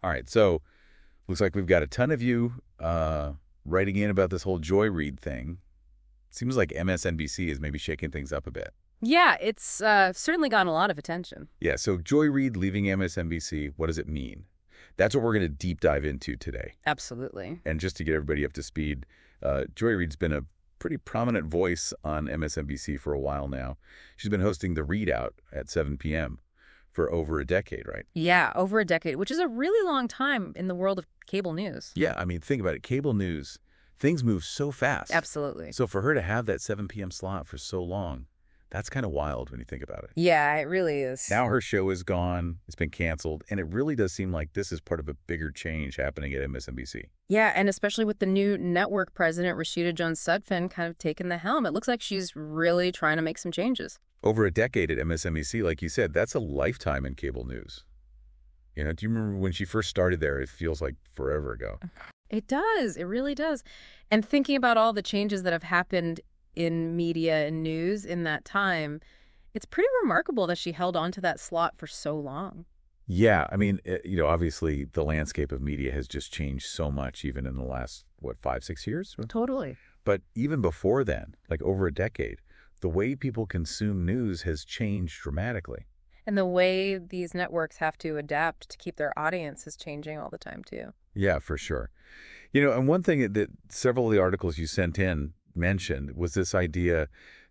All right, so looks like we've got a ton of you writing in about this whole Joy Reid thing. Seems like MSNBC is maybe shaking things up a bit. Yeah, it's certainly gotten a lot of attention. Yeah, so Joy Reid leaving MSNBC, what does it mean? That's what we're going to deep dive into today. Absolutely. And just to get everybody up to speed, Joy Reid's been a pretty prominent voice on MSNBC for a while now. She's been hosting The Readout at 7 p.m. for over a decade, right? Yeah, over a decade, which is a really long time in the world of cable news. Yeah, I mean, think about it. Cable news, things move so fast. Absolutely. So for her to have that 7 p.m. slot for so long, that's kind of wild when you think about it. Yeah, it really is. Now her show is gone. It's been canceled. And it really does seem like this is part of a bigger change happening at MSNBC. Yeah, and especially with the new network president, Rashida Jones-Sutphin, kind of taking the helm. It looks like she's really trying to make some changes. Over a decade at MSNBC, like you said, that's a lifetime in cable news. You know, do you remember when she first started there? It feels like forever ago. It does. It really does. And thinking about all the changes that have happened in media and news in that time, it's pretty remarkable that she held on to that slot for so long. Yeah, I mean, obviously the landscape of media has just changed so much even in the last, 5, 6 years? Totally. But even before then, like over a decade, the way people consume news has changed dramatically. And the way these networks have to adapt to keep their audience is changing all the time, too. Yeah, for sure. And one thing that several of the articles you sent in mentioned was this idea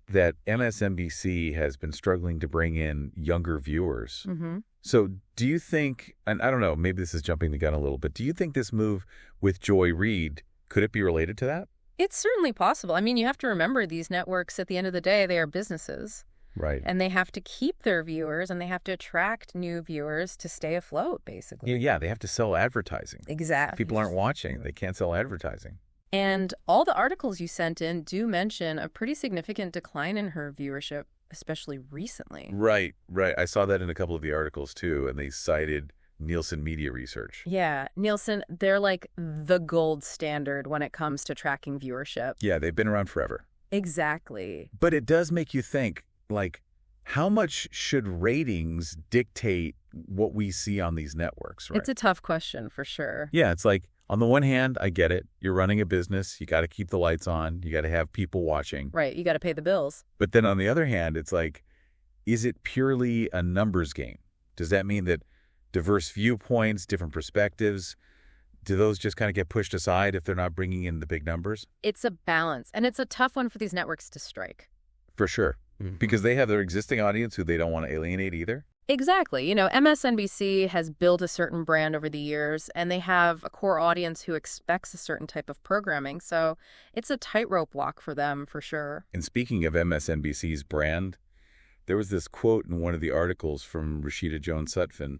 that MSNBC has been struggling to bring in younger viewers. Mm-hmm. So do you think, and I don't know, maybe this is jumping the gun a little bit, do you think this move with Joy Reid, could it be related to that? It's certainly possible. I mean, you have to remember these networks, at the end of the day, they are businesses. Right. And they have to keep their viewers and they have to attract new viewers to stay afloat, basically. Yeah, they have to sell advertising. Exactly. If people aren't watching, they can't sell advertising. And all the articles you sent in do mention a pretty significant decline in her viewership, especially recently. Right. I saw that in a couple of the articles, too, and they cited Nielsen Media Research. Yeah, Nielsen, they're like the gold standard when it comes to tracking viewership. Yeah, they've been around forever. Exactly. But it does make you think, like, how much should ratings dictate what we see on these networks, right? It's a tough question, for sure. Yeah, it's like, on the one hand, I get it. You're running a business. You got to keep the lights on. You got to have people watching. Right, you got to pay the bills. But then on the other hand, it's like, is it purely a numbers game? Does that mean that diverse viewpoints, different perspectives, do those just kind of get pushed aside if they're not bringing in the big numbers? It's a balance, and it's a tough one for these networks to strike. For sure. Mm-hmm. Because they have their existing audience who they don't want to alienate either. Exactly. MSNBC has built a certain brand over the years, and they have a core audience who expects a certain type of programming. So it's a tightrope walk for them, for sure. And speaking of MSNBC's brand, there was this quote in one of the articles from Rashida Jones-Sutphin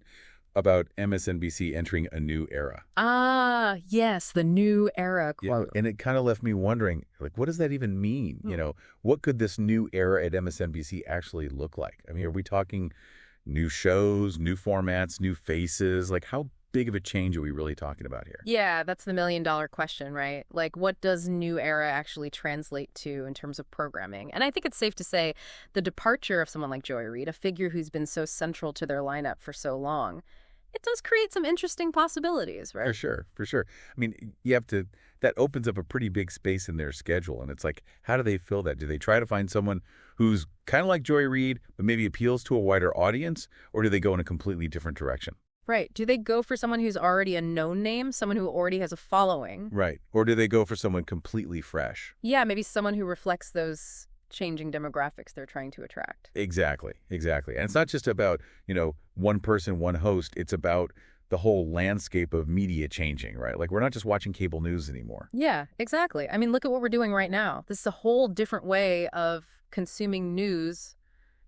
about MSNBC entering a new era. Ah, yes, the new era quote. Yeah, and it kind of left me wondering, like, what does that even mean? What could this new era at MSNBC actually look like? I mean, are we talking new shows, new formats, new faces? Like, how big of a change are we really talking about here? Yeah, that's the million-dollar question, right? Like, what does new era actually translate to in terms of programming? And I think it's safe to say the departure of someone like Joy Reid, a figure who's been so central to their lineup for so long, it does create some interesting possibilities, right? For sure. I mean, that opens up a pretty big space in their schedule. And it's like, how do they fill that? Do they try to find someone who's kind of like Joy Reid, but maybe appeals to a wider audience? Or do they go in a completely different direction? Right. Do they go for someone who's already a known name, someone who already has a following? Right. Or do they go for someone completely fresh? Yeah, maybe someone who reflects those changing demographics they're trying to attract. Exactly. And it's not just about, one person, one host. It's about the whole landscape of media changing, right? Like, we're not just watching cable news anymore. Yeah, exactly. I mean, look at what we're doing right now. This is a whole different way of consuming news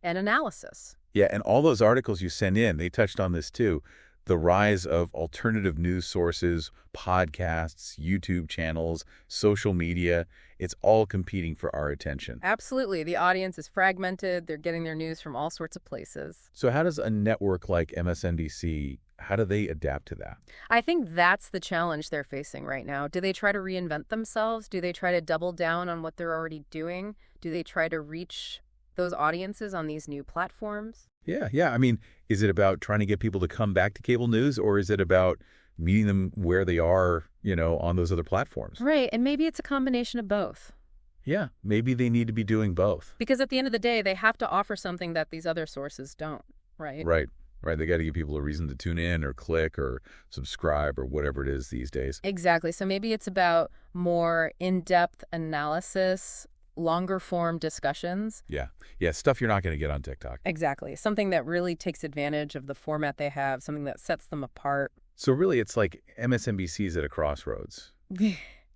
and analysis. Yeah, and all those articles you sent in, they touched on this too. The rise of alternative news sources, podcasts, YouTube channels, social media, it's all competing for our attention. Absolutely. The audience is fragmented. They're getting their news from all sorts of places. So how does a network like MSNBC, how do they adapt to that? I think that's the challenge they're facing right now. Do they try to reinvent themselves? Do they try to double down on what they're already doing? Do they try to reach those audiences on these new platforms? Yeah. I mean, is it about trying to get people to come back to cable news, or is it about meeting them where they are, on those other platforms. Right, and maybe it's a combination of both. Yeah, maybe they need to be doing both. Because at the end of the day, they have to offer something that these other sources don't, right? Right. Right. They got to give people a reason to tune in or click or subscribe or whatever it is these days. Exactly. So maybe it's about more in-depth analysis, longer form discussions. Yeah. Yeah. Stuff you're not going to get on TikTok. Exactly. Something that really takes advantage of the format they have, something that sets them apart. So really, it's like MSNBC's at a crossroads.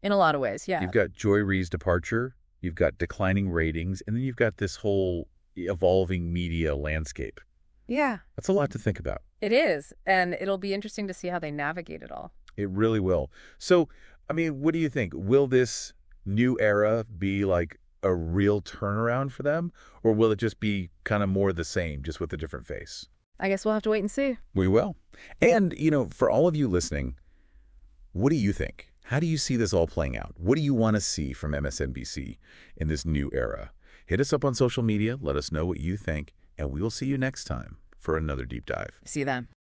In a lot of ways, yeah. You've got Joy Reid's departure, you've got declining ratings, and then you've got this whole evolving media landscape. Yeah. That's a lot to think about. It is. And it'll be interesting to see how they navigate it all. It really will. So, I mean, what do you think? Will this new era be like a real turnaround for them? Or will it just be kind of more the same, just with a different face? I guess we'll have to wait and see. We will. And, for all of you listening, what do you think? How do you see this all playing out? What do you want to see from MSNBC in this new era? Hit us up on social media. Let us know what you think. And we will see you next time for another deep dive. See you then.